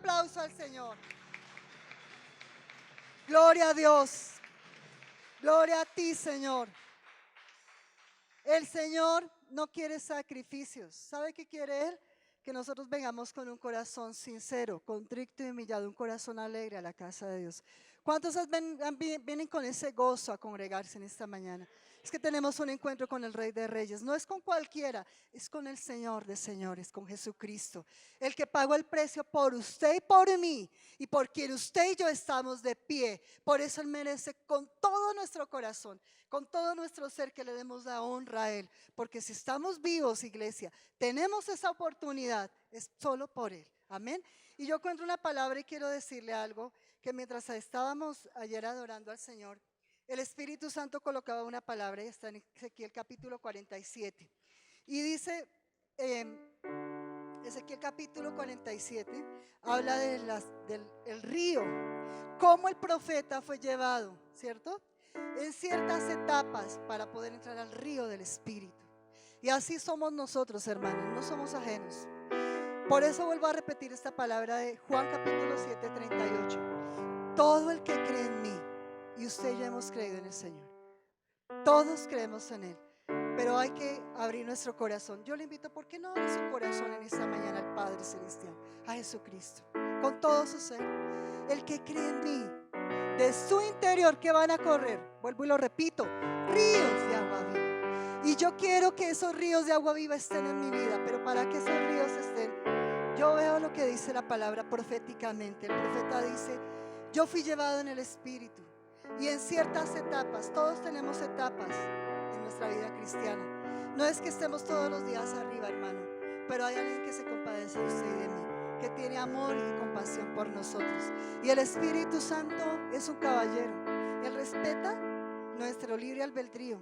aplauso al Señor. Gloria a Dios. Gloria a ti, Señor. El Señor no quiere sacrificios. ¿Sabe qué quiere Él? Que nosotros vengamos con un corazón sincero, contrito y humillado, un corazón alegre a la casa de Dios. ¿Cuántos vienen con ese gozo a congregarse en esta mañana? Es que tenemos un encuentro con el Rey de Reyes. No es con cualquiera, es con el Señor de señores, con Jesucristo. El que pagó el precio por usted y por mí, y por quien usted y yo estamos de pie. Por eso Él merece con todo nuestro corazón, con todo nuestro ser, que le demos la honra a Él. Porque si estamos vivos, iglesia, tenemos esa oportunidad, es solo por Él. Amén. Y yo encuentro una palabra y quiero decirle algo, que mientras estábamos ayer adorando al Señor, el Espíritu Santo colocaba una palabra y está en Ezequiel capítulo 47. Y dice, Ezequiel capítulo 47, habla del el río, cómo el profeta fue llevado, ¿cierto? En ciertas etapas para poder entrar al río del Espíritu. Y así somos nosotros, hermanos, no somos ajenos. Por eso vuelvo a repetir esta palabra de Juan capítulo 7, 38. Todo el que cree en mí, y usted y yo hemos creído en el Señor, todos creemos en Él, pero hay que abrir nuestro corazón. Yo le invito, ¿por qué no abre su corazón en esta mañana al Padre Celestial, a Jesucristo, con todo su ser? El que cree en mí, de su interior que van a correr, vuelvo y lo repito, ríos de agua viva. Y yo quiero que esos ríos de agua viva estén en mi vida, pero para que esos ríos estén, yo veo lo que dice la palabra proféticamente. El profeta dice, yo fui llevado en el Espíritu, y en ciertas etapas, todos tenemos etapas en nuestra vida cristiana. No es que estemos todos los días arriba, hermano, pero hay alguien que se compadece de usted y de mí, que tiene amor y compasión por nosotros. Y el Espíritu Santo es un caballero. Él respeta nuestro libre albedrío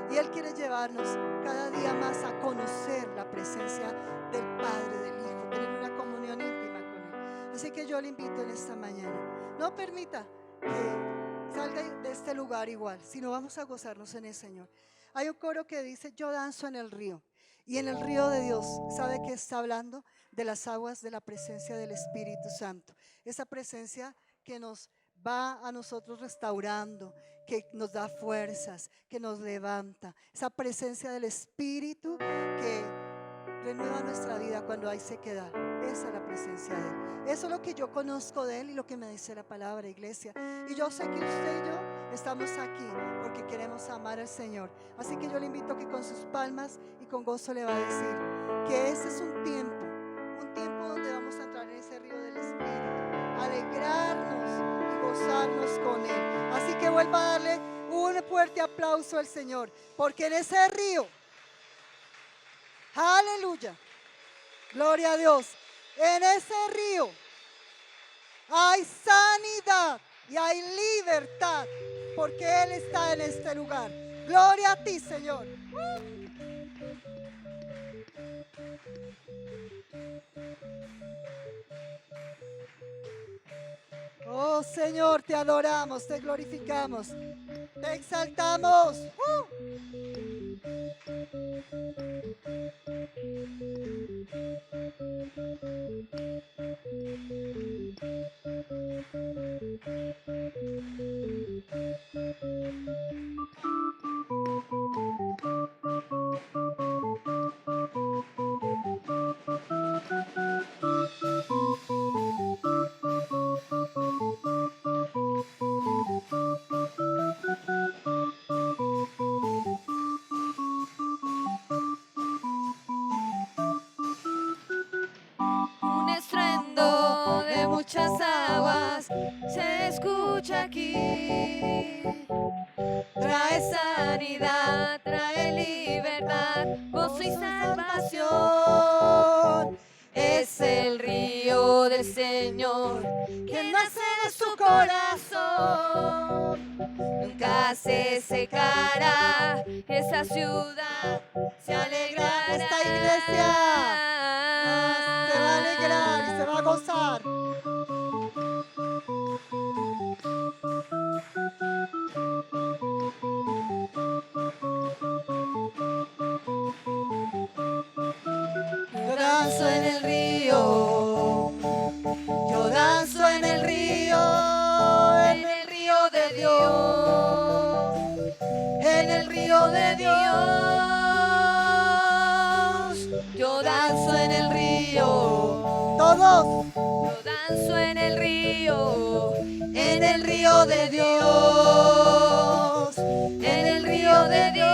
y Él quiere llevarnos cada día más a conocer la presencia del Padre, del Hijo, tener una comunión íntima con Él. Así que yo le invito en esta mañana, no permita que salga de este lugar igual, sino vamos a gozarnos en el Señor. Hay un coro que dice, yo danzo en el río. Y en el río de Dios, ¿sabe qué está hablando? De las aguas de la presencia del Espíritu Santo. Esa presencia que nos va a nosotros restaurando, que nos da fuerzas, que nos levanta. Esa presencia del Espíritu que renueva nuestra vida cuando hay sequedad. Esa es la presencia de Él. Eso es lo que yo conozco de Él y lo que me dice la palabra, iglesia. Y yo sé que usted y yo estamos aquí porque queremos amar al Señor. Así que yo le invito a que con sus palmas y con gozo le va a decir que este es un tiempo donde vamos a entrar en ese río del Espíritu, alegrarnos y gozarnos con Él. Así que vuelva a darle un fuerte aplauso al Señor, porque en ese río, aleluya, gloria a Dios, en ese río hay sanidad y hay libertad, porque Él está en este lugar. Gloria a ti, Señor. Oh Señor, te adoramos, te glorificamos, te exaltamos. Un estruendo de muchas aguas se escucha aquí. Trae sanidad, trae libertad, gozo y salvación. Es el río del Señor que nace de su corazón. Nunca se secará, esa ciudad se alegrará. Esta iglesia se va a alegrar y se va a gozar. Yo danzo en el río, yo danzo en el río de Dios, en el río de Dios.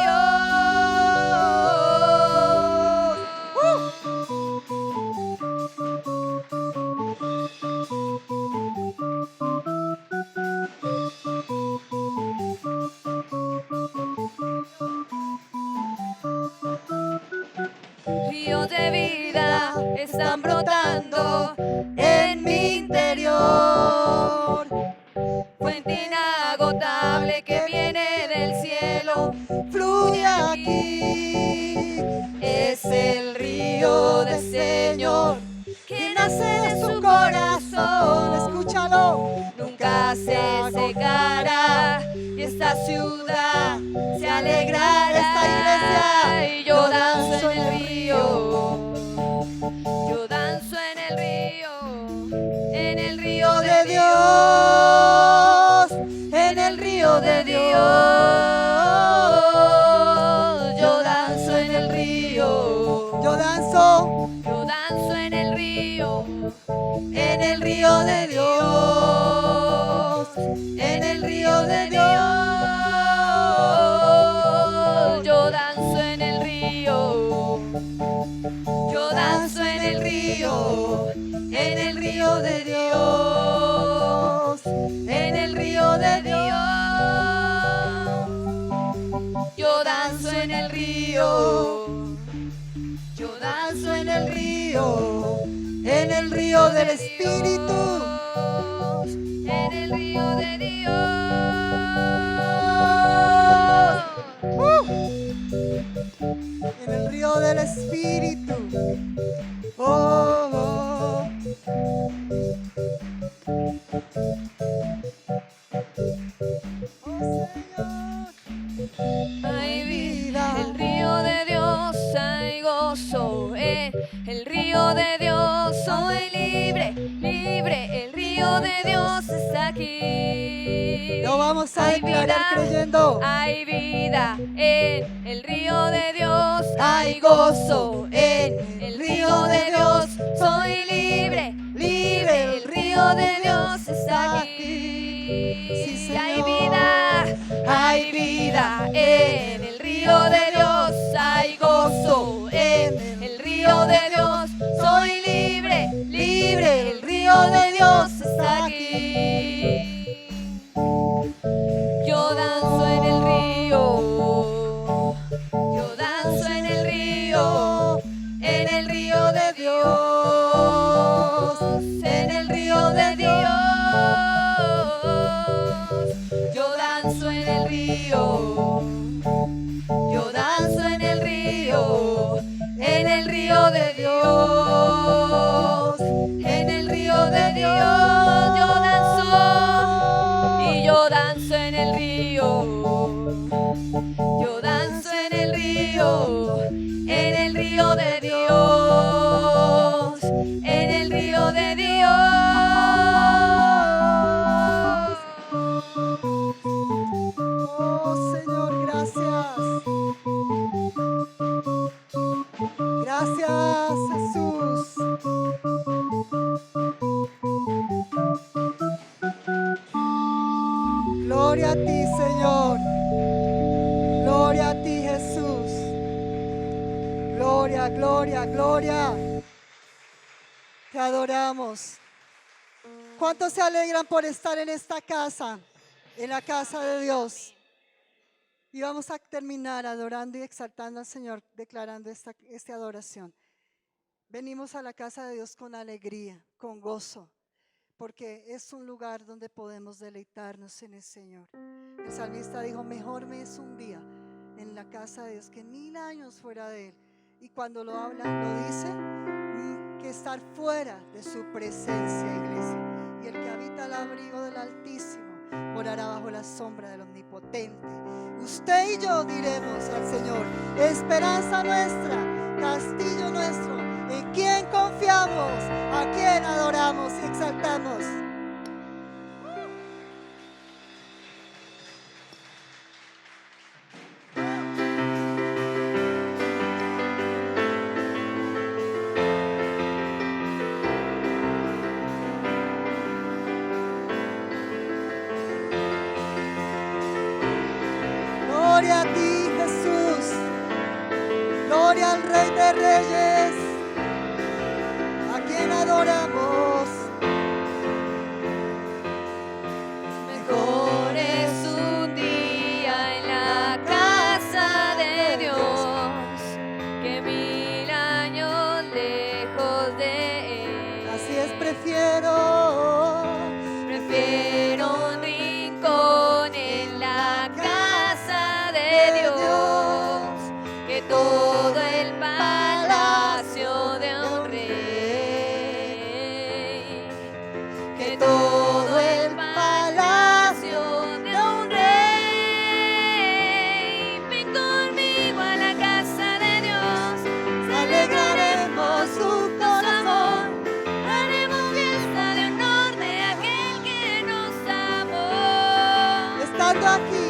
Ríos de vida están brotando en mi interior. Fuente inagotable que viene del cielo, fluye aquí. es el río del Señor que nace de su corazón. Escúchalo. Nunca se secará y esta ciudad se alegrará. Esta iglesia, Y yo danzo en el río, yo danzo en el río de Dios, en el río de Dios. Yo danzo en el río, Yo danzo yo danzo en el río de Dios, en el río de Dios. Yo danzo en el río, yo danzo en el río de Dios, en el río de Dios. Yo danzo en el río, yo danzo en el río del Espíritu. en el río de Dios. En el río del Espíritu. Oh, oh. Oh, Señor. Hay vida. el río de Dios, hay gozo, el río de Dios, soy libre, libre, el río de Dios está aquí. Lo vamos a Hay declarar vida, creyendo. hay vida en el río de Dios, hay gozo en el río de Dios, soy libre, libre, el río de Dios está aquí. Sí, Hay Señor. vida, hay vida en el río de Dios, hay gozo en el río de Dios, soy libre, libre, el río de Dios está aquí. Yo danzo en el río, yo danzo en el río de Dios, en el río de Dios. Yo danzo en el río, yo danzo en el río de Dios, en el río de Dios. Yo danzo y yo danzo en el río, yo danzo en el río de Dios, en el río de Dios. Oh, Señor, gracias. Gracias, Jesús. Gloria a ti, Señor. Gloria a ti, Jesús. Gloria, gloria, gloria. Te adoramos. ¿Cuántos se alegran por estar en esta casa, en la casa de Dios? Y vamos a terminar adorando y exaltando al Señor, declarando esta adoración. Venimos a la casa de Dios con alegría, con gozo, porque es un lugar donde podemos deleitarnos en el Señor. El salmista dijo, mejor me es un día en la casa de Dios que 1000 años fuera de Él. Y cuando lo habla, lo dice, que estar fuera de su presencia, iglesia. Y el que habita al abrigo del Altísimo morará bajo la sombra del Omnipotente. Usted y yo diremos al Señor, esperanza nuestra, castillo nuestro, en quien confiamos, a quien adoramos y exaltamos. Gloria a ti, Jesús. Gloria al Rey de Reyes, a quien adoramos. Mejor es un día en la casa de Dios que 1000 años lejos de Él. Así es, prefiero un rincón en la casa de Dios que todo el palacio de un rey, que todo el palacio de un rey. Ven conmigo a la casa de Dios, celebraremos juntos su amor, haremos fiesta de honor de aquel que nos amó. estando aquí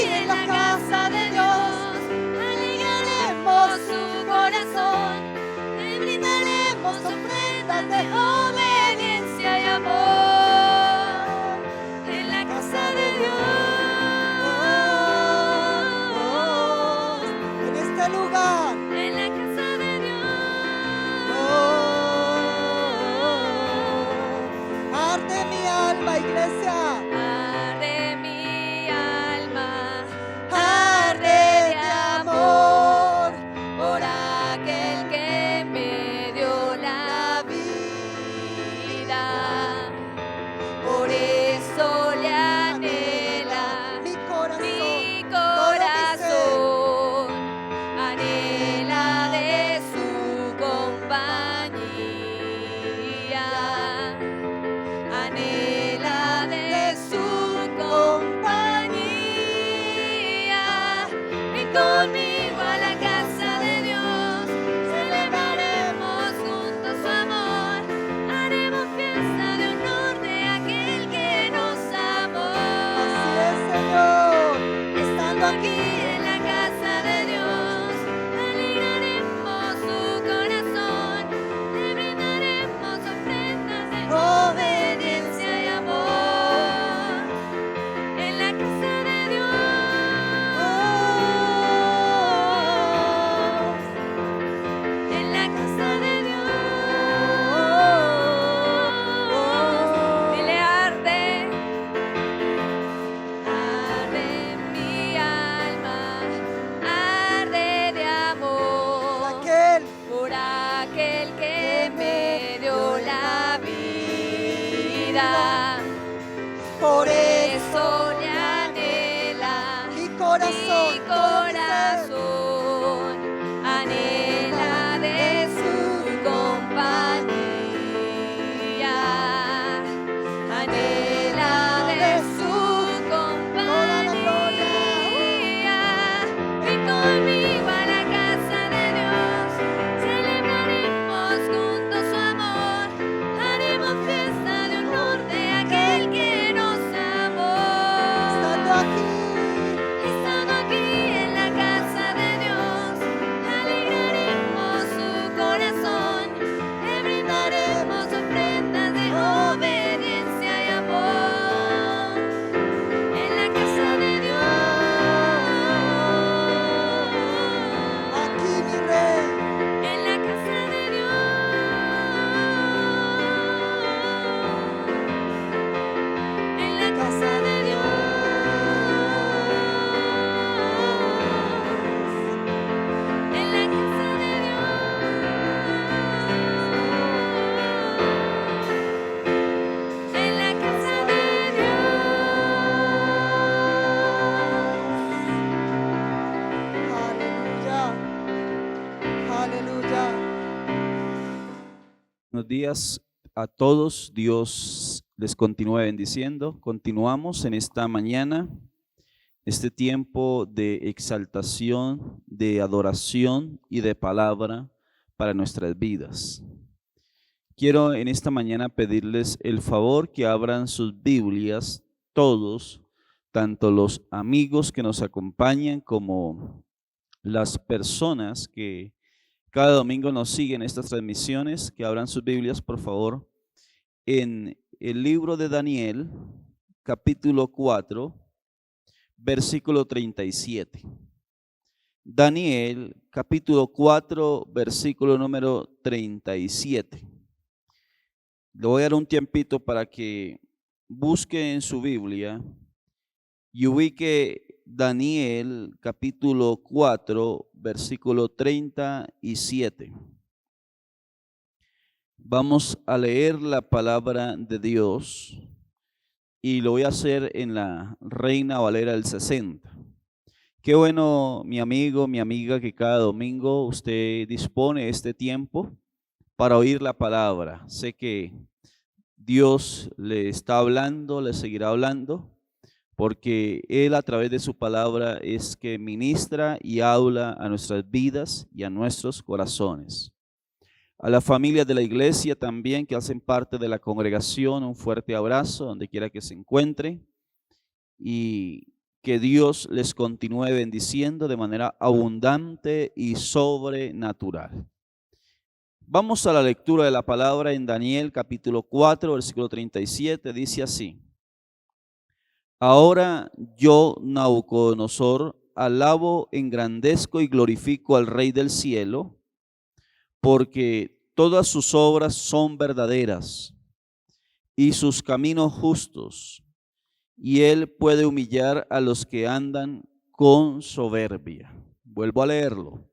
en la casa de Dios, Alegraremos su corazón, le brindaremos ofrendas de obediencia y amor en la casa de Dios, en este lugar. en la casa de Dios. Arde mi alma, iglesia. Arde mi alma, Arde de amor por aquel que me dio la vida. Por eso le anhela mi corazón. mi todo mi ser. corazón, anhela de su compañía, anhela de su compañía. Ven conmigo a la casa de Dios, celebraremos juntos su amor, haremos fiesta de honor de aquel que nos amó. Así es, Señor. Estando aquí en la casa de Dios, alegraremos su corazón, le brindaremos ofrendas de obediencia y amor en la casa de Dios, en la casa de Dios. Dile arde. Arde mi alma, arde de amor Aquel por aquel que me dio la vida. Por eso le anhela mi corazón. mi todo mi ser. corazón, anhela de su compañía, anhela de su compañía. Ven conmigo a la casa de Dios, celebraremos juntos su amor, haremos fiesta de honor de aquel que nos amó. Estando aquí Estando aquí en la casa de Dios, alegraremos su corazón, le brindaremos ofrendas de obediencia y amor en la casa de Dios, aquí mi Rey. en la casa de Dios, en la casa de Dios. En la casa de Dios, en la casa de Aleluya. Aleluya. Buenos días a todos, Dios les continúe bendiciendo. Continuamos en esta mañana, este tiempo de exaltación, de adoración y de palabra para nuestras vidas. Quiero en esta mañana pedirles el favor que abran sus Biblias todos, tanto los amigos que nos acompañan como las personas que cada domingo nos siguen estas transmisiones, que abran sus Biblias, por favor, en el libro de Daniel, capítulo 4, versículo 37. Daniel, capítulo 4, versículo número 37. Le voy a dar un tiempito para que busque en su Biblia y ubique Daniel, capítulo 4, versículo 37. Vamos a leer la palabra de Dios y lo voy a hacer en la Reina Valera del 60. Qué bueno, mi amigo, mi amiga, que cada domingo usted dispone este tiempo para oír la palabra. Sé que Dios le está hablando, le seguirá hablando, porque Él a través de su palabra es que ministra y habla a nuestras vidas y a nuestros corazones. A la familia de la iglesia también que hacen parte de la congregación, un fuerte abrazo donde quiera que se encuentre y que Dios les continúe bendiciendo de manera abundante y sobrenatural. Vamos a la lectura de la palabra en Daniel capítulo 4, versículo 37, dice así: Ahora yo, Nabucodonosor, alabo, engrandezco y glorifico al Rey del cielo, porque todas sus obras son verdaderas y sus caminos justos, y él puede humillar a los que andan con soberbia. Vuelvo a leerlo.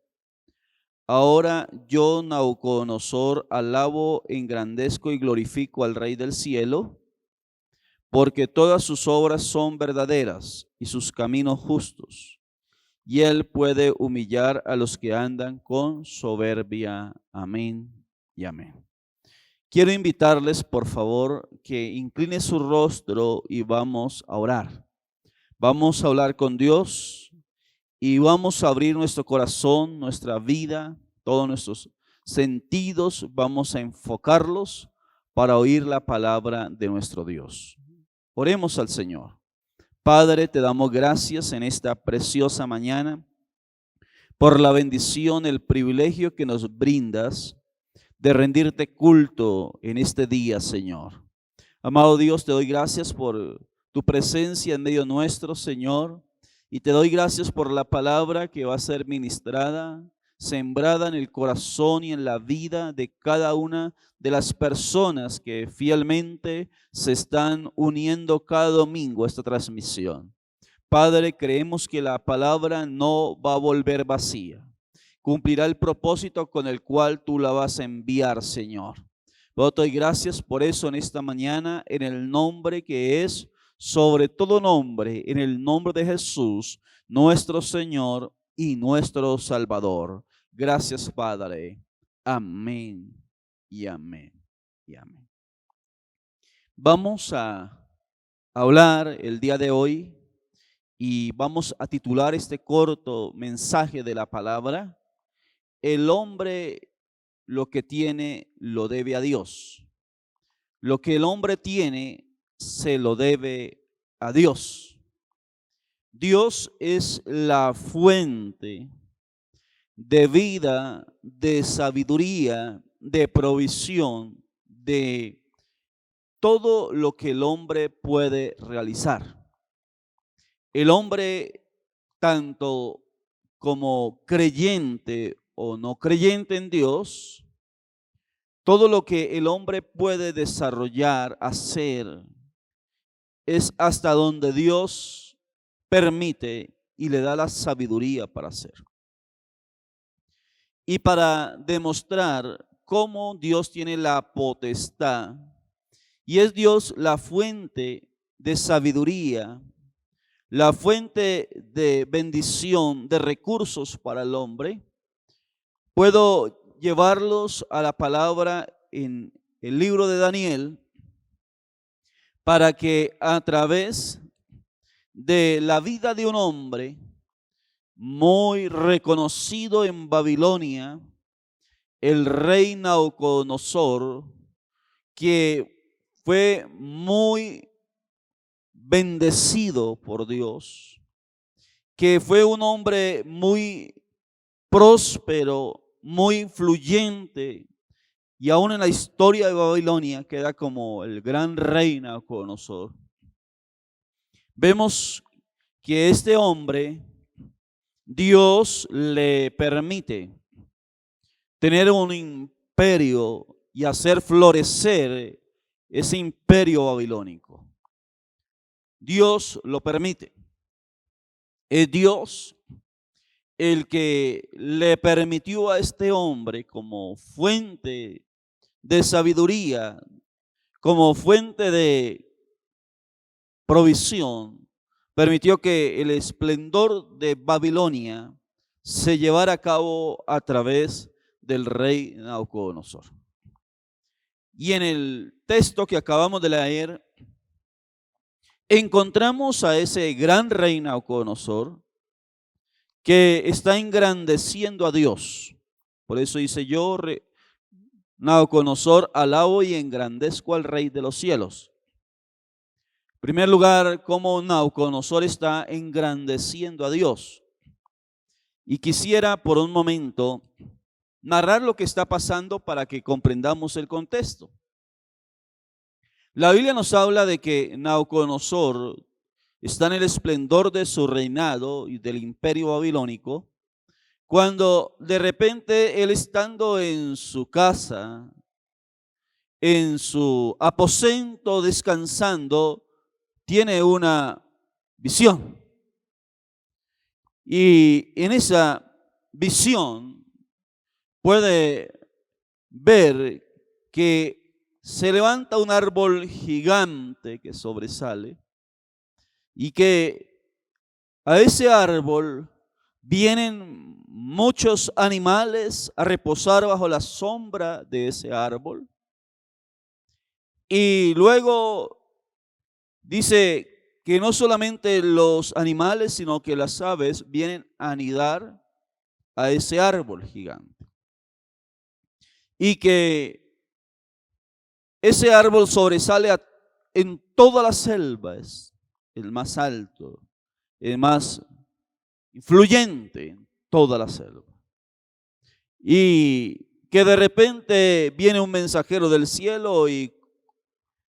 Ahora yo, Nabucodonosor, alabo, engrandezco y glorifico al Rey del cielo, porque todas sus obras son verdaderas y sus caminos justos, y él puede humillar a los que andan con soberbia. Amén y amén. Quiero invitarles, por favor, que incline su rostro y vamos a orar. Vamos a hablar con Dios y vamos a abrir nuestro corazón, nuestra vida, todos nuestros sentidos, vamos a enfocarlos para oír la palabra de nuestro Dios. Oremos al Señor. Padre, te damos gracias en esta preciosa mañana por la bendición, el privilegio que nos brindas de rendirte culto en este día, Señor. Amado Dios, te doy gracias por tu presencia en medio nuestro, Señor, y te doy gracias por la palabra que va a ser ministrada, sembrada en el corazón y en la vida de cada una de las personas que fielmente se están uniendo cada domingo a esta transmisión. Padre, creemos que la palabra no va a volver vacía. Cumplirá el propósito con el cual tú la vas a enviar, Señor. Yo te doy gracias por eso en esta mañana, en el nombre que es sobre todo nombre, en el nombre de Jesús, nuestro Señor y nuestro Salvador. Gracias, Padre. Amén y amén y amén. Vamos a hablar el día de hoy y vamos a titular este corto mensaje de la palabra: el hombre lo que tiene lo debe a Dios. Lo que el hombre tiene se lo debe a Dios. Dios es la fuente de vida, de sabiduría, de provisión, de todo lo que el hombre puede realizar. El hombre, tanto como creyente o no creyente en Dios, todo lo que el hombre puede desarrollar, hacer, es hasta donde Dios permite y le da la sabiduría para hacer. Y para demostrar cómo Dios tiene la potestad, y es Dios la fuente de sabiduría, la fuente de bendición, de recursos para el hombre, puedo llevarlos a la palabra en el libro de Daniel, para que a través de la vida de un hombre muy reconocido en Babilonia, el rey Nabucodonosor, que fue muy bendecido por Dios, que fue un hombre muy próspero, muy influyente, y aún en la historia de Babilonia queda como el gran rey Nabucodonosor. Vemos que este hombre, Dios le permite tener un imperio y hacer florecer ese imperio babilónico. Dios lo permite. Es Dios el que le permitió a este hombre como fuente de sabiduría, como fuente de provisión, permitió que el esplendor de Babilonia se llevara a cabo a través del rey Nabucodonosor. Y en el texto que acabamos de leer, encontramos a ese gran rey Nabucodonosor que está engrandeciendo a Dios. Por eso dice: yo, Nabucodonosor, alabo y engrandezco al Rey de los cielos. En primer lugar, cómo Nabucodonosor está engrandeciendo a Dios. Y quisiera por un momento narrar lo que está pasando para que comprendamos el contexto. La Biblia nos habla de que Nabucodonosor está en el esplendor de su reinado y del imperio babilónico, cuando de repente él, estando en su casa, en su aposento descansando, tiene una visión. Y en esa visión puede ver que se levanta un árbol gigante que sobresale y que a ese árbol vienen muchos animales a reposar bajo la sombra de ese árbol. Y luego dice que no solamente los animales, sino que las aves vienen a anidar a ese árbol gigante. Y que ese árbol sobresale en toda la selva, es el más alto, el más influyente en toda la selva. Y que de repente viene un mensajero del cielo y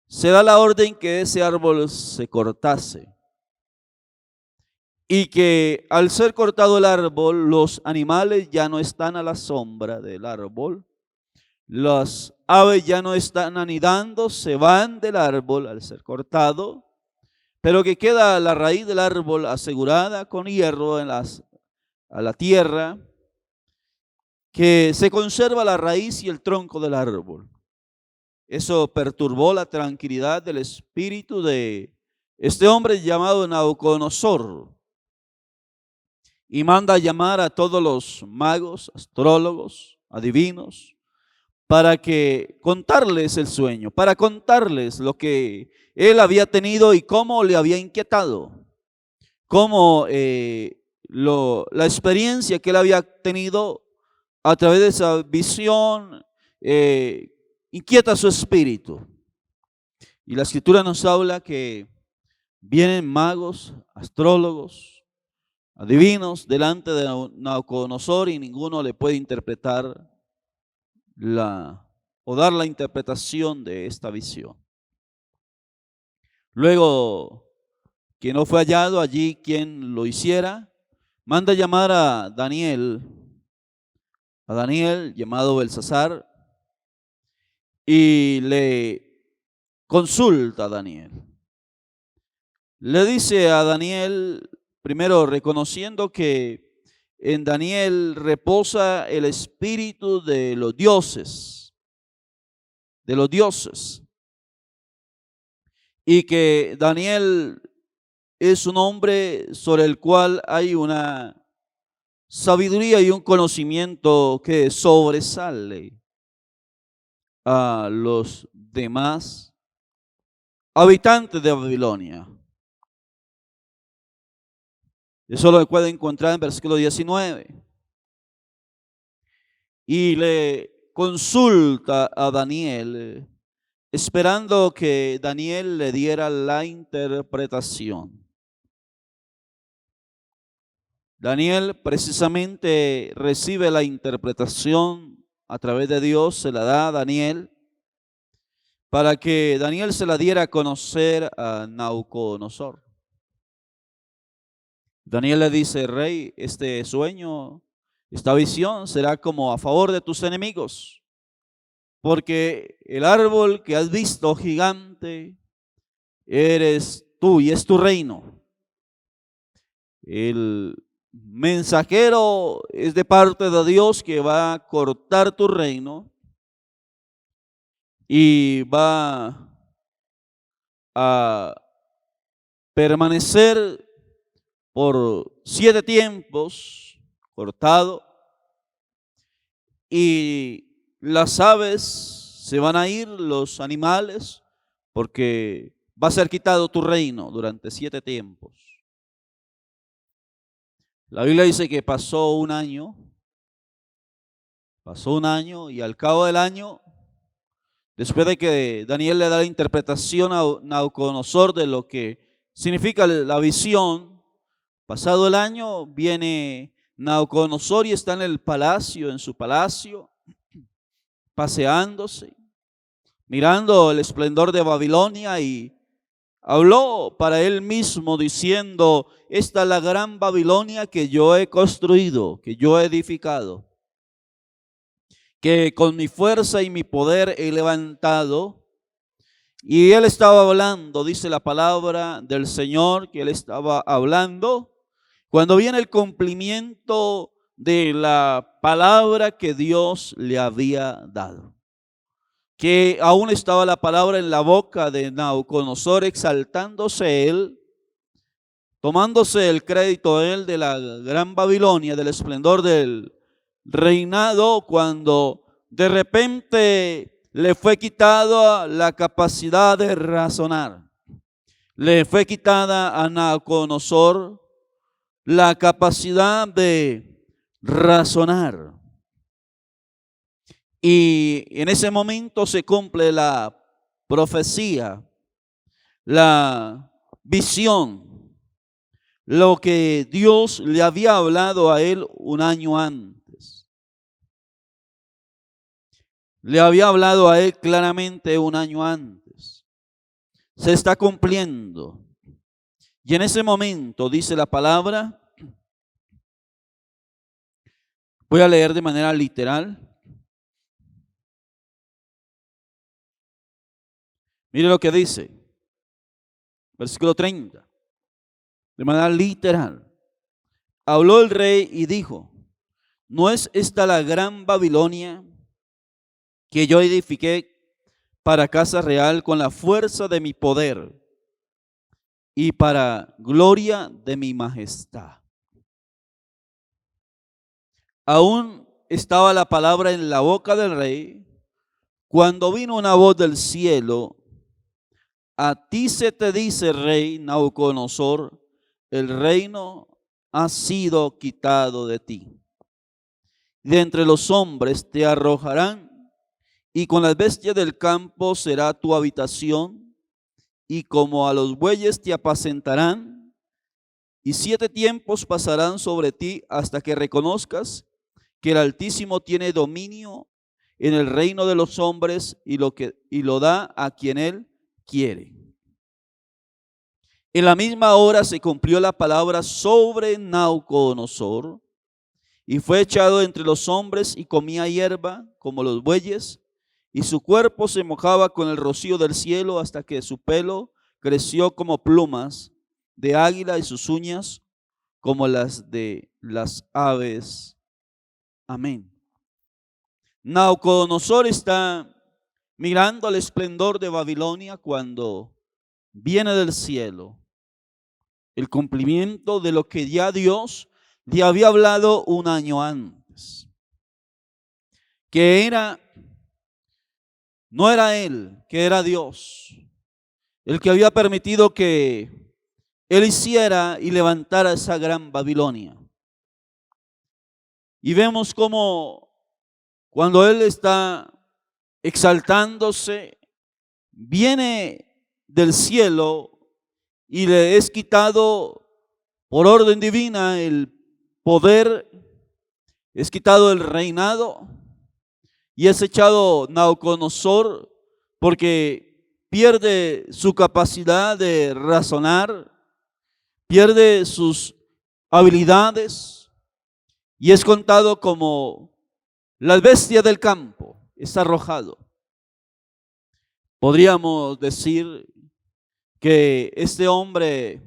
se da la orden que ese árbol se cortase. Y que al ser cortado el árbol, los animales ya no están a la sombra del árbol. Las aves ya no están anidando, se van del árbol al ser cortado, pero que queda la raíz del árbol asegurada con hierro a la tierra, que se conserva la raíz y el tronco del árbol. Eso perturbó la tranquilidad del espíritu de este hombre llamado Nabucodonosor, y manda a llamar a todos los magos, astrólogos, adivinos, para que contarles el sueño, para contarles lo que él había tenido y cómo le había inquietado, cómo la experiencia que él había tenido a través de esa visión inquieta su espíritu. Y la escritura nos habla que vienen magos, astrólogos, adivinos delante de Nabucodonosor y ninguno le puede interpretar o dar la interpretación de esta visión. Luego que no fue hallado allí quien lo hiciera, manda llamar a Daniel llamado Belsasar, y le consulta a Daniel. Le dice a Daniel, primero reconociendo que en Daniel reposa el espíritu de los dioses, y que Daniel es un hombre sobre el cual hay una sabiduría y un conocimiento que sobresale a los demás habitantes de Babilonia. Eso lo puede encontrar en versículo 19. Y le consulta a Daniel, esperando que Daniel le diera la interpretación. Daniel precisamente recibe la interpretación a través de Dios, se la da a Daniel, para que Daniel se la diera a conocer a Nabucodonosor. Daniel le dice: rey, este sueño, esta visión será como a favor de tus enemigos, porque el árbol que has visto gigante eres tú y es tu reino. El mensajero es de parte de Dios que va a cortar tu reino y va a permanecer por 7 tiempos cortado, y las aves se van a ir, los animales, porque va a ser quitado tu reino durante 7 tiempos. La Biblia dice que pasó un año y al cabo del año, después de que Daniel le da la interpretación a Nabucodonosor de lo que significa la visión, pasado el año viene Nabucodonosor y está en el palacio, en su palacio, paseándose, mirando el esplendor de Babilonia, y habló para él mismo diciendo: esta es la gran Babilonia que yo he construido, que yo he edificado, que con mi fuerza y mi poder he levantado. Y él estaba hablando, dice la palabra del Señor, que él estaba hablando cuando viene el cumplimiento de la palabra que Dios le había dado. Que aún estaba la palabra en la boca de Nabucodonosor, exaltándose él, tomándose el crédito él de la gran Babilonia, del esplendor del reinado, cuando de repente le fue quitada la capacidad de razonar. Le fue quitada a Nabucodonosor la capacidad de razonar. Y en ese momento se cumple la profecía, la visión, lo que Dios le había hablado a él un año antes. Le había hablado a él claramente un año antes. Se está cumpliendo. Y en ese momento dice la palabra, voy a leer de manera literal. Mire lo que dice, versículo 30, de manera literal. Habló el rey y dijo: ¿no es esta la gran Babilonia que yo edifiqué para casa real con la fuerza de mi poder y para gloria de mi majestad? Aún estaba la palabra en la boca del rey cuando vino una voz del cielo: a ti se te dice, rey Nabucodonosor, el reino ha sido quitado de ti. De entre los hombres te arrojarán, y con las bestias del campo será tu habitación, y como a los bueyes te apacentarán, y 7 tiempos pasarán sobre ti hasta que reconozcas que el Altísimo tiene dominio en el reino de los hombres y lo da a quien él quiere. En la misma hora se cumplió la palabra sobre Nabucodonosor, y fue echado entre los hombres y comía hierba como los bueyes, y su cuerpo se mojaba con el rocío del cielo hasta que su pelo creció como plumas de águila y sus uñas como las de las aves. Amén. Nabucodonosor está mirando el esplendor de Babilonia cuando viene del cielo el cumplimiento de lo que ya Dios le había hablado un año antes, que no era él, que era Dios el que había permitido que él hiciera y levantara esa gran Babilonia. Y vemos cómo cuando él está exaltándose, viene del cielo y le es quitado por orden divina el poder, es quitado el reinado y es echado Nabucodonosor, porque pierde su capacidad de razonar, pierde sus habilidades y es contado como las bestias del campo, es arrojado. Podríamos decir que este hombre,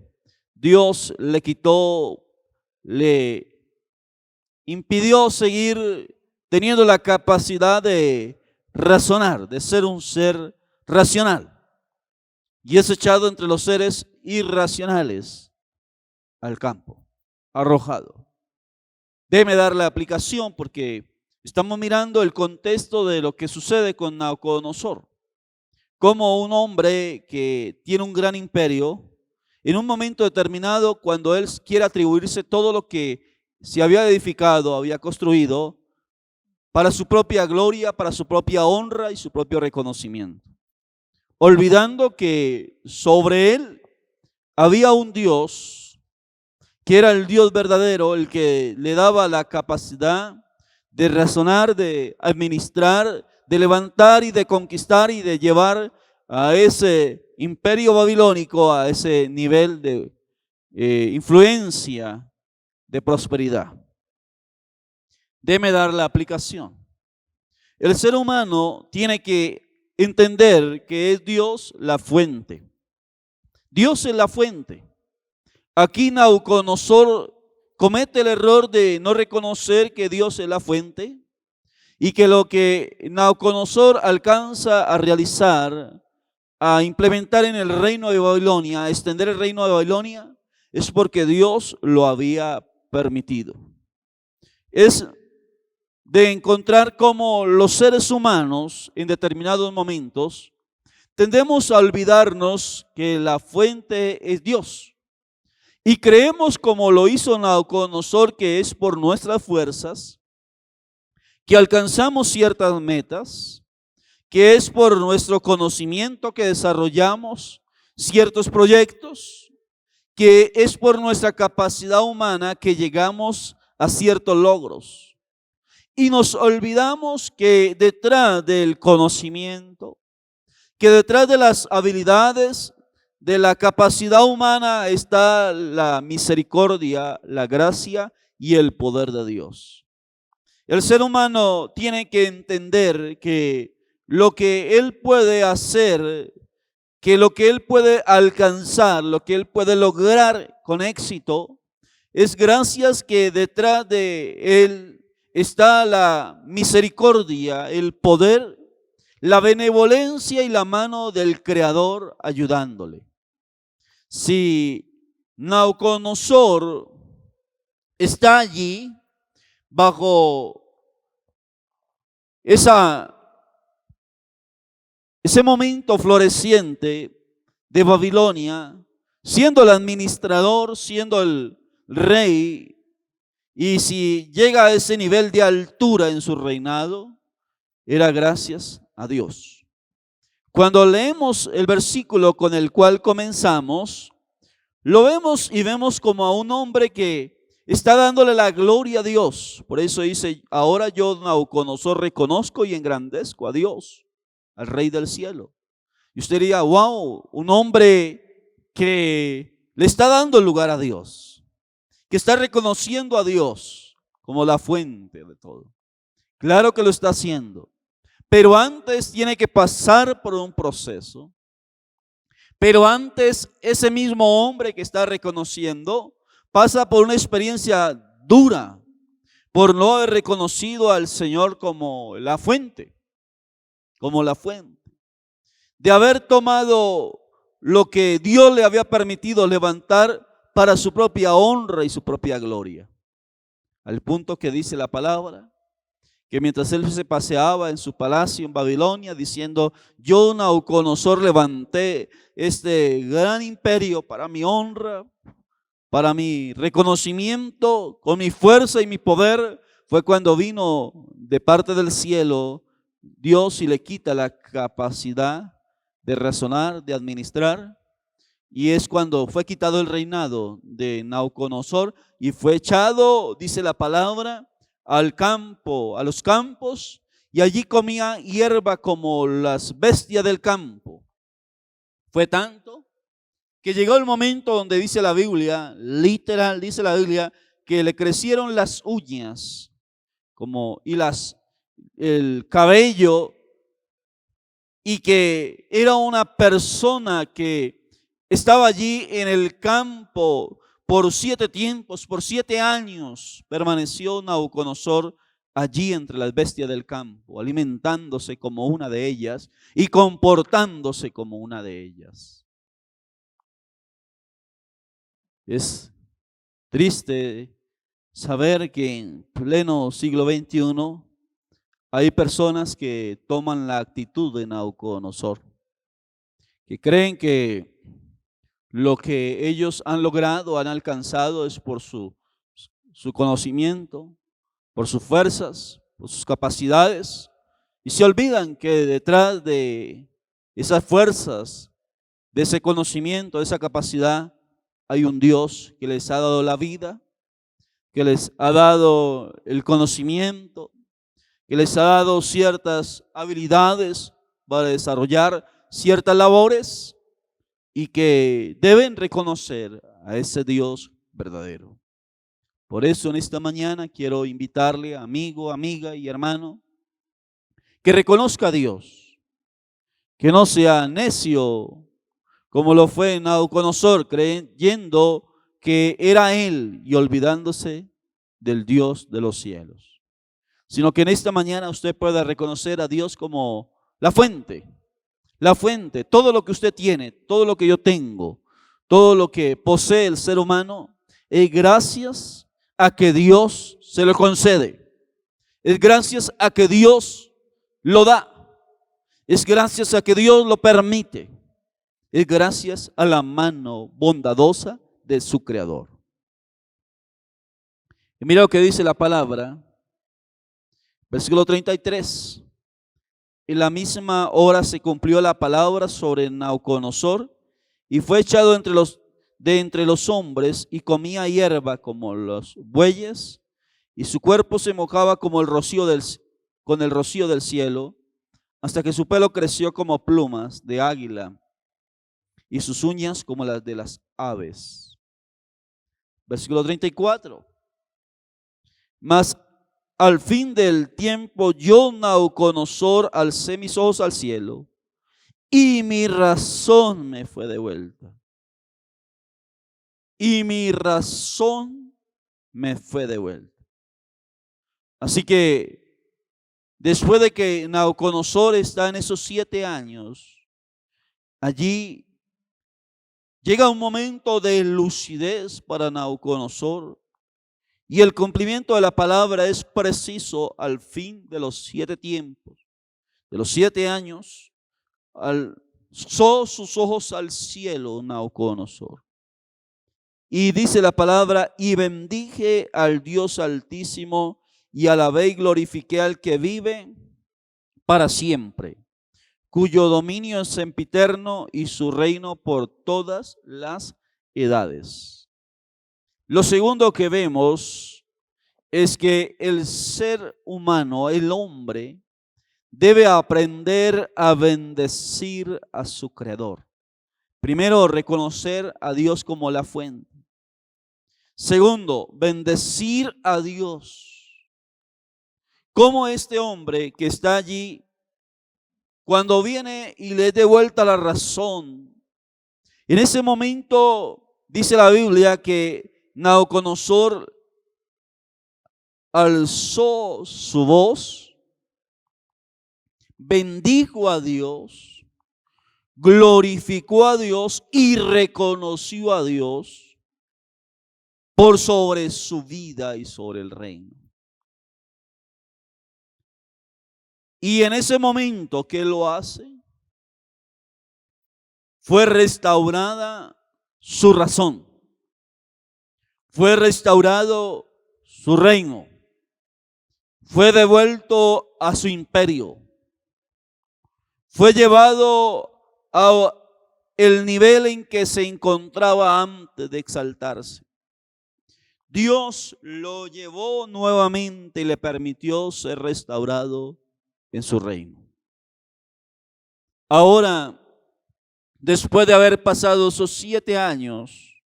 Dios le quitó, le impidió seguir teniendo la capacidad de razonar, de ser un ser racional. Y es echado entre los seres irracionales al campo, arrojado. Déjeme dar la aplicación porque estamos mirando el contexto de lo que sucede con Nabucodonosor. Como un hombre que tiene un gran imperio, en un momento determinado, cuando él quiere atribuirse todo lo que se había edificado, había construido, para su propia gloria, para su propia honra y su propio reconocimiento. Olvidando que sobre él había un Dios, que era el Dios verdadero, el que le daba la capacidad de razonar, de administrar, de levantar y de conquistar y de llevar a ese imperio babilónico a ese nivel de influencia, de prosperidad. Déjeme dar la aplicación. El ser humano tiene que entender que es Dios la fuente. Dios es la fuente. Aquí Nabucodonosor comete el error de no reconocer que Dios es la fuente y que lo que Nabucodonosor alcanza a realizar, a implementar en el reino de Babilonia, a extender el reino de Babilonia, es porque Dios lo había permitido. Es de encontrar cómo los seres humanos en determinados momentos tendemos a olvidarnos que la fuente es Dios. Y creemos, como lo hizo Nabucodonosor, que es por nuestras fuerzas que alcanzamos ciertas metas, que es por nuestro conocimiento que desarrollamos ciertos proyectos, que es por nuestra capacidad humana que llegamos a ciertos logros. Y nos olvidamos que detrás del conocimiento, que detrás de las habilidades, de la capacidad humana está la misericordia, la gracia y el poder de Dios. El ser humano tiene que entender que lo que él puede hacer, que lo que él puede alcanzar, lo que él puede lograr con éxito, es gracias que detrás de él está la misericordia, el poder, la benevolencia y la mano del Creador ayudándole. Si Nabucodonosor está allí bajo ese momento floreciente de Babilonia, siendo el administrador, siendo el rey, y si llega a ese nivel de altura en su reinado, era gracias a Dios. Cuando leemos el versículo con el cual comenzamos, lo vemos y vemos como a un hombre que está dándole la gloria a Dios. Por eso dice, ahora yo, Nabucodonosor, reconozco y engrandezco a Dios, al Rey del cielo. Y usted diría, wow, un hombre que le está dando lugar a Dios, que está reconociendo a Dios como la fuente de todo. Claro que lo está haciendo, pero antes tiene que pasar por un proceso. Pero antes ese mismo hombre que está reconociendo pasa por una experiencia dura por no haber reconocido al Señor como la fuente, de haber tomado lo que Dios le había permitido levantar para su propia honra y su propia gloria. Al punto que dice la palabra, que mientras él se paseaba en su palacio en Babilonia, diciendo, yo, Nabucodonosor, levanté este gran imperio para mi honra, para mi reconocimiento, con mi fuerza y mi poder, fue cuando vino de parte del cielo Dios y le quita la capacidad de razonar, de administrar, y es cuando fue quitado el reinado de Nabucodonosor y fue echado, dice la palabra, al campo, a los campos, y allí comía hierba como las bestias del campo. Fue tanto que llegó el momento donde dice la Biblia, literal, dice la Biblia, que le crecieron las uñas el cabello, y que era una persona que estaba allí en el campo por 7 tiempos, por 7 años permaneció Nabucodonosor allí entre las bestias del campo, alimentándose como una de ellas y comportándose como una de ellas. Es triste saber que en pleno siglo XXI hay personas que toman la actitud de Nabucodonosor, que creen que lo que ellos han logrado, han alcanzado es por su conocimiento, por sus fuerzas, por sus capacidades, y se olvidan que detrás de esas fuerzas, de ese conocimiento, de esa capacidad, hay un Dios que les ha dado la vida, que les ha dado el conocimiento, que les ha dado ciertas habilidades para desarrollar ciertas labores, y que deben reconocer a ese Dios verdadero. Por eso en esta mañana quiero invitarle, amigo, amiga y hermano, que reconozca a Dios, que no sea necio como lo fue Nabucodonosor, creyendo que era él y olvidándose del Dios de los cielos, sino que en esta mañana usted pueda reconocer a Dios como la fuente. La fuente, todo lo que usted tiene, todo lo que yo tengo, todo lo que posee el ser humano, es gracias a que Dios se lo concede. Es gracias a que Dios lo da. Es gracias a que Dios lo permite. Es gracias a la mano bondadosa de su Creador. Y mira lo que dice la palabra, versículo 33. En la misma hora se cumplió la palabra sobre Nabucodonosor, y fue echado entre los hombres, y comía hierba como los bueyes, y su cuerpo se mojaba como con el rocío del cielo, hasta que su pelo creció como plumas de águila, y sus uñas como las de las aves. Versículo 34. Mas al fin del tiempo, yo, Nabucodonosor, alcé mis ojos al cielo, y mi razón me fue devuelta. Y mi razón me fue devuelta. Así que después de que Nabucodonosor está en esos 7 años, allí llega un momento de lucidez para Nabucodonosor. Y el cumplimiento de la palabra es preciso al fin de los 7 tiempos, de los 7 años, alzó sus ojos al cielo Nabucodonosor. Y dice la palabra, y bendije al Dios Altísimo, y alabé y glorifiqué al que vive para siempre, cuyo dominio es sempiterno y su reino por todas las edades. Lo segundo que vemos es que el ser humano, el hombre, debe aprender a bendecir a su Creador. Primero, reconocer a Dios como la fuente. Segundo, bendecir a Dios. Como este hombre que está allí, cuando viene y le dé vuelta la razón, en ese momento dice la Biblia que Nabucodonosor alzó su voz, bendijo a Dios, glorificó a Dios y reconoció a Dios por sobre su vida y sobre el reino. Y en ese momento que lo hace, fue restaurada su razón. Fue restaurado su reino. Fue devuelto a su imperio. Fue llevado a el nivel en que se encontraba antes de exaltarse. Dios lo llevó nuevamente y le permitió ser restaurado en su reino. Ahora, después de haber pasado esos 7 años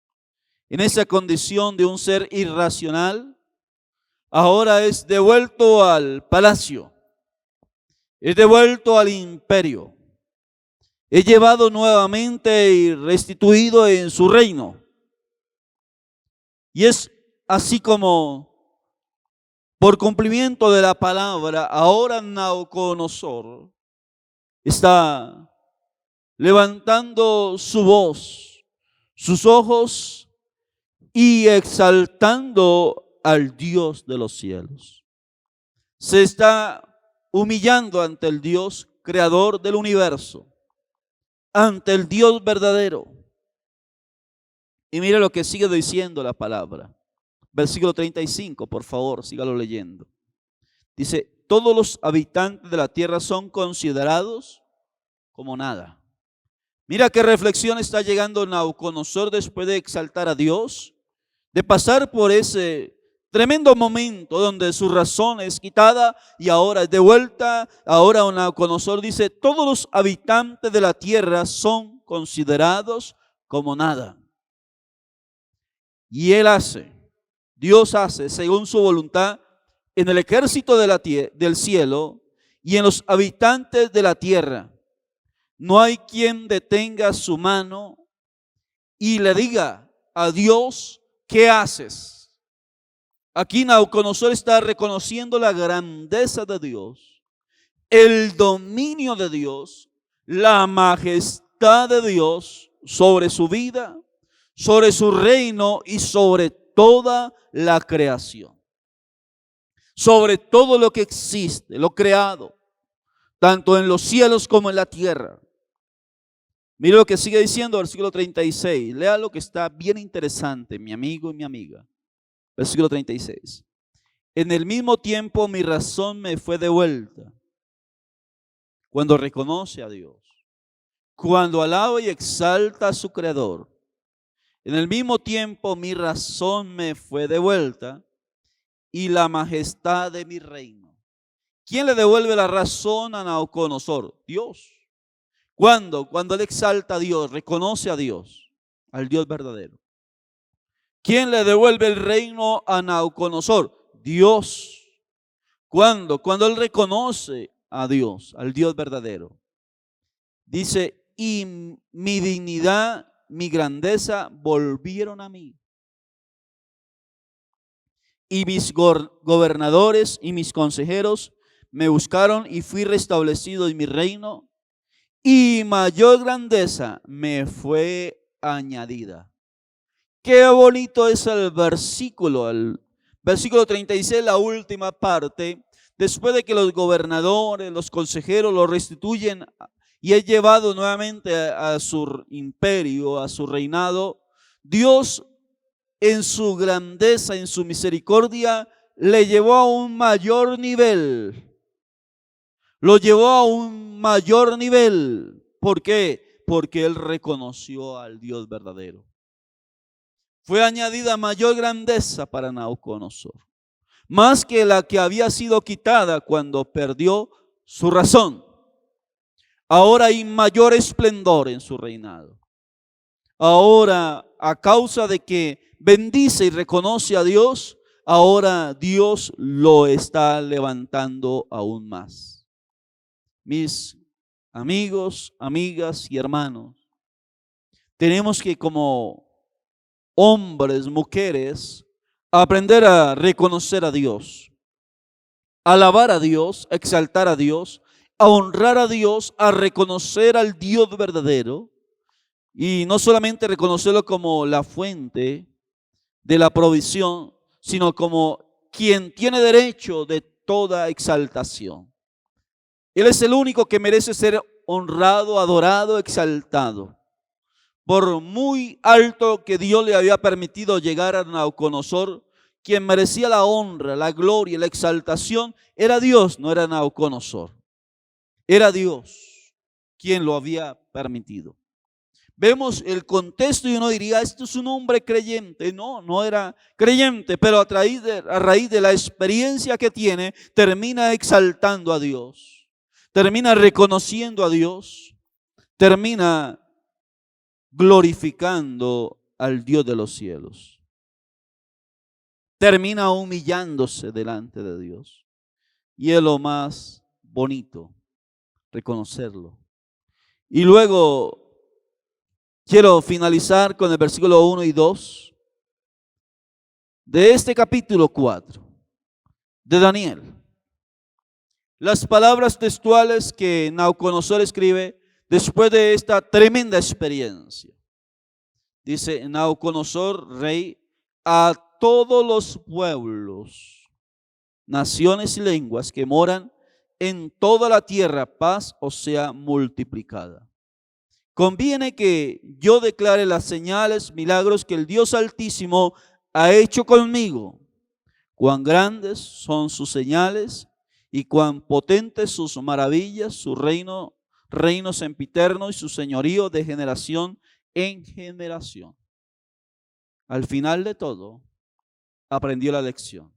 en esa condición de un ser irracional, ahora es devuelto al palacio, es devuelto al imperio, es llevado nuevamente y restituido en su reino. Y es así como, por cumplimiento de la palabra, ahora Nabucodonosor está levantando su voz, sus ojos y exaltando al Dios de los cielos. Se está humillando ante el Dios creador del universo, ante el Dios verdadero. Y mire lo que sigue diciendo la palabra. Versículo 35, por favor, sígalo leyendo. Dice, todos los habitantes de la tierra son considerados como nada. Mira qué reflexión está llegando Nabucodonosor después de exaltar a Dios, de pasar por ese tremendo momento donde su razón es quitada y ahora es devuelta. Ahora Nabucodonosor dice, todos los habitantes de la tierra son considerados como nada. Y Dios hace según su voluntad en el ejército del cielo y en los habitantes de la tierra. No hay quien detenga su mano y le diga a Dios, ¿qué haces? Aquí Nabucodonosor está reconociendo la grandeza de Dios, el dominio de Dios, la majestad de Dios sobre su vida, sobre su reino y sobre toda la creación. Sobre todo lo que existe, lo creado, tanto en los cielos como en la tierra. Mire lo que sigue diciendo, versículo 36. Lea lo que está bien interesante, mi amigo y mi amiga. Versículo 36. En el mismo tiempo mi razón me fue devuelta. Cuando reconoce a Dios, cuando alaba y exalta a su Creador. En el mismo tiempo mi razón me fue devuelta y la majestad de mi reino. ¿Quién le devuelve la razón a Nabucodonosor? Dios. ¿Cuándo? Cuando él exalta a Dios, reconoce a Dios, al Dios verdadero. ¿Quién le devuelve el reino a Nabucodonosor? Dios. ¿Cuándo? Cuando él reconoce a Dios, al Dios verdadero. Dice, y mi dignidad, mi grandeza volvieron a mí. Y mis gobernadores y mis consejeros me buscaron y fui restablecido en mi reino. Y mayor grandeza me fue añadida. Qué bonito es el versículo 36, la última parte. Después de que los gobernadores, los consejeros lo restituyen y es llevado nuevamente a su imperio, a su reinado, Dios en su grandeza, en su misericordia, le llevó a un mayor nivel. Lo llevó a un mayor nivel. ¿Por qué? Porque él reconoció al Dios verdadero. Fue añadida mayor grandeza para Nabucodonosor, más que la que había sido quitada cuando perdió su razón. Ahora hay mayor esplendor en su reinado. Ahora, a causa de que bendice y reconoce a Dios, ahora Dios lo está levantando aún más. Mis amigos, amigas y hermanos, tenemos que como hombres, mujeres, aprender a reconocer a Dios, alabar a Dios, exaltar a Dios, a honrar a Dios, a reconocer al Dios verdadero y no solamente reconocerlo como la fuente de la provisión, sino como quien tiene derecho de toda exaltación. Él es el único que merece ser honrado, adorado, exaltado. Por muy alto que Dios le había permitido llegar a Nabucodonosor, quien merecía la honra, la gloria, la exaltación, era Dios, no era Nabucodonosor. Era Dios quien lo había permitido. Vemos el contexto y uno diría, esto es un hombre creyente. No, no era creyente, pero a raíz de la experiencia que tiene, termina exaltando a Dios. Termina reconociendo a Dios, termina glorificando al Dios de los cielos. Termina humillándose delante de Dios. Y es lo más bonito, reconocerlo. Y luego quiero finalizar con el versículo 1 y 2 de este capítulo 4 de Daniel. Las palabras textuales que Nabucodonosor escribe después de esta tremenda experiencia. Dice Nabucodonosor, rey, a todos los pueblos, naciones y lenguas que moran en toda la tierra, paz os sea multiplicada. Conviene que yo declare las señales, milagros que el Dios Altísimo ha hecho conmigo. Cuán grandes son sus señales y cuán potentes sus maravillas, su reino sempiterno y su señorío de generación en generación. Al final de todo, aprendió la lección.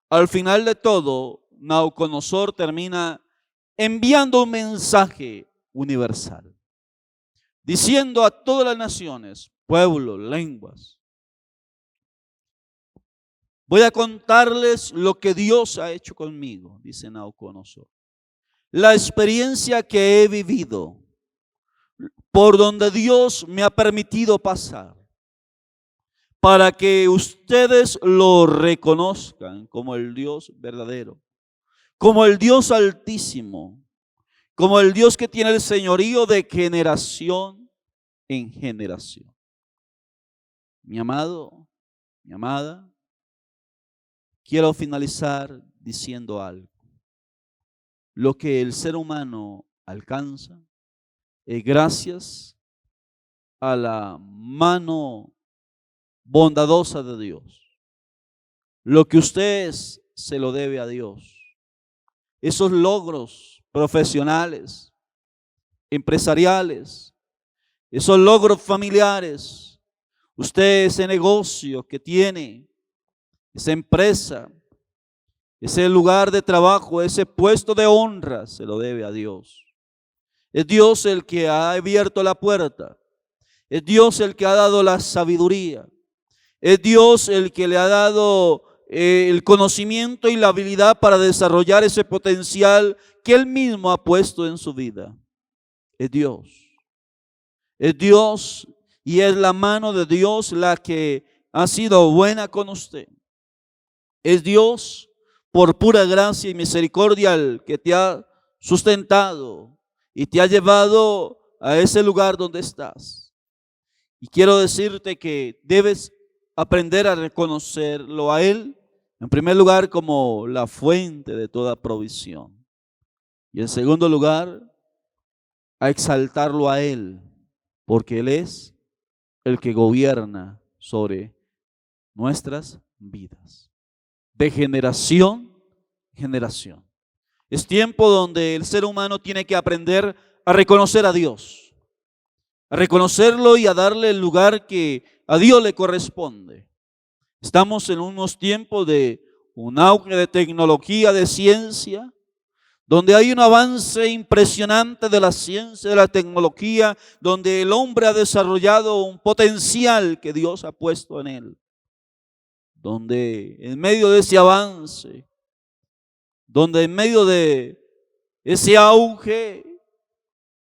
Al final de todo, Nabucodonosor termina enviando un mensaje universal, diciendo a todas las naciones, pueblos, lenguas, voy a contarles lo que Dios ha hecho conmigo, dice Nabucodonosor. La experiencia que he vivido, por donde Dios me ha permitido pasar, para que ustedes lo reconozcan como el Dios verdadero, como el Dios altísimo, como el Dios que tiene el señorío de generación en generación. Mi amado, mi amada, quiero finalizar diciendo algo. Lo que el ser humano alcanza es gracias a la mano bondadosa de Dios. Lo que usted es, se lo debe a Dios. Esos logros profesionales, empresariales, esos logros familiares, usted ese negocio que tiene, esa empresa, ese lugar de trabajo, ese puesto de honra, se lo debe a Dios. Es Dios el que ha abierto la puerta. Es Dios el que ha dado la sabiduría. Es Dios el que le ha dado el conocimiento y la habilidad para desarrollar ese potencial que Él mismo ha puesto en su vida. Es Dios. Es Dios y es la mano de Dios la que ha sido buena con usted. Es Dios por pura gracia y misericordia el que te ha sustentado y te ha llevado a ese lugar donde estás. Y quiero decirte que debes aprender a reconocerlo a Él, en primer lugar, como la fuente de toda provisión. Y en segundo lugar, a exaltarlo a Él, porque Él es el que gobierna sobre nuestras vidas, de generación en generación. Es tiempo donde el ser humano tiene que aprender a reconocer a Dios, a reconocerlo y a darle el lugar que a Dios le corresponde. Estamos en unos tiempos de un auge de tecnología, de ciencia, donde hay un avance impresionante de la ciencia, de la tecnología, donde el hombre ha desarrollado un potencial que Dios ha puesto en él. Donde en medio de ese avance, donde en medio de ese auge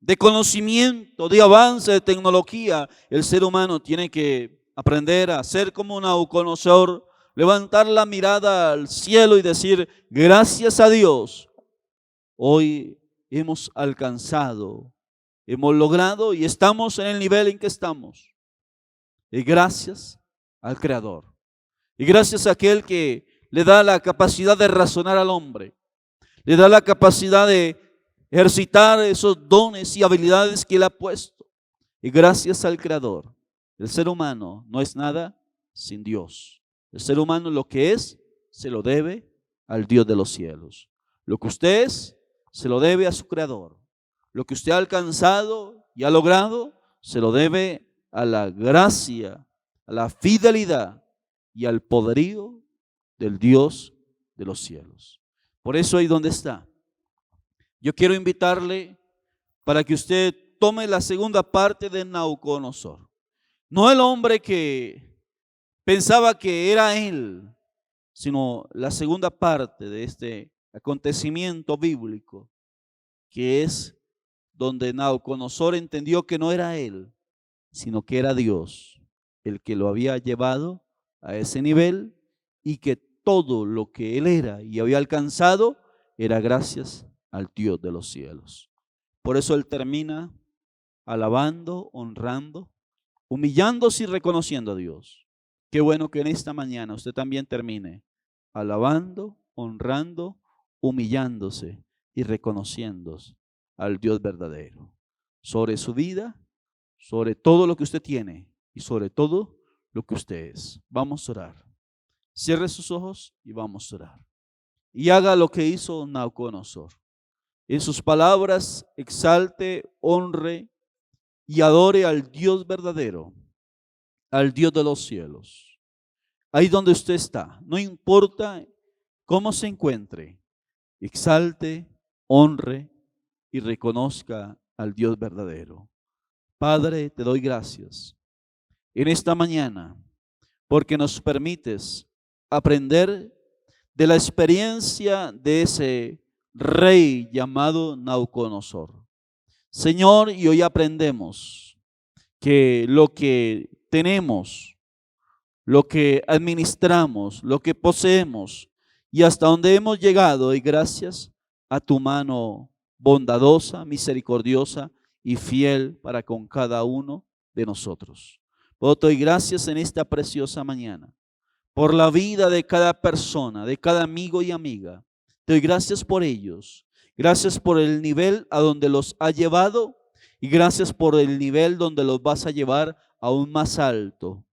de conocimiento, de avance, de tecnología, el ser humano tiene que aprender a ser como Nabucodonosor, levantar la mirada al cielo y decir, gracias a Dios, hoy hemos alcanzado, hemos logrado y estamos en el nivel en que estamos. Y gracias al Creador. Y gracias a aquel que le da la capacidad de razonar al hombre, le da la capacidad de ejercitar esos dones y habilidades que Él ha puesto. Y gracias al Creador, el ser humano no es nada sin Dios. El ser humano lo que es, se lo debe al Dios de los cielos. Lo que usted es, se lo debe a su Creador. Lo que usted ha alcanzado y ha logrado, se lo debe a la gracia, a la fidelidad y al poderío del Dios de los cielos. Por eso ahí donde está, yo quiero invitarle para que usted tome la segunda parte de Nabucodonosor. No el hombre que pensaba que era él, sino la segunda parte de este acontecimiento bíblico, que es donde Nabucodonosor entendió que no era él, sino que era Dios el que lo había llevado a ese nivel y que todo lo que él era y había alcanzado era gracias al Dios de los cielos. Por eso él termina alabando, honrando, humillándose y reconociendo a Dios. Qué bueno que en esta mañana usted también termine alabando, honrando, humillándose y reconociendo al Dios verdadero sobre su vida, sobre todo lo que usted tiene y sobre todo lo que usted es. Vamos a orar. Cierre sus ojos y vamos a orar. Y haga lo que hizo Nabucodonosor. En sus palabras exalte, honre y adore al Dios verdadero, al Dios de los cielos. Ahí donde usted está, no importa cómo se encuentre, exalte, honre y reconozca al Dios verdadero. Padre, te doy gracias en esta mañana porque nos permites aprender de la experiencia de ese rey llamado Nabucodonosor. Señor, y hoy aprendemos que lo que tenemos, lo que administramos, lo que poseemos y hasta donde hemos llegado es gracias a tu mano bondadosa, misericordiosa y fiel para con cada uno de nosotros. Por te doy gracias en esta preciosa mañana por la vida de cada persona, de cada amigo y amiga. Te doy gracias por ellos. Gracias por el nivel a donde los ha llevado y gracias por el nivel donde los vas a llevar aún más alto,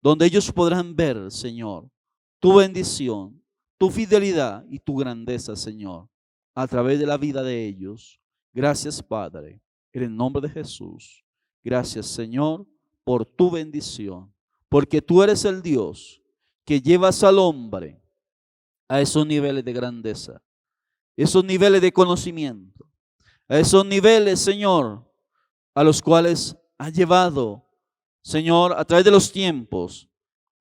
donde ellos podrán ver, Señor, tu bendición, tu fidelidad y tu grandeza, Señor, a través de la vida de ellos. Gracias, Padre, en el nombre de Jesús. Gracias, Señor, por tu bendición, porque tú eres el Dios que llevas al hombre a esos niveles de grandeza, esos niveles de conocimiento, a esos niveles, Señor, a los cuales has llevado, Señor, a través de los tiempos,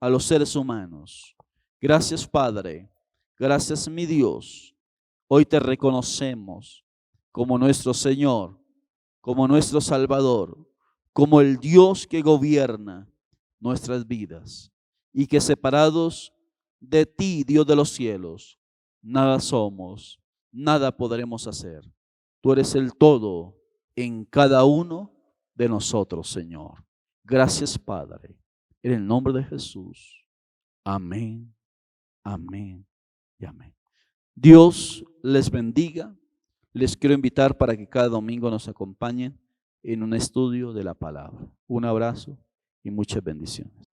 a los seres humanos. Gracias, Padre. Gracias, mi Dios. Hoy te reconocemos como nuestro Señor, como nuestro Salvador, como el Dios que gobierna nuestras vidas y que separados de ti, Dios de los cielos, nada somos, nada podremos hacer. Tú eres el todo en cada uno de nosotros, Señor. Gracias, Padre, en el nombre de Jesús. Amén, amén y amén. Dios les bendiga. Les quiero invitar para que cada domingo nos acompañen en un estudio de la palabra. Un abrazo y muchas bendiciones.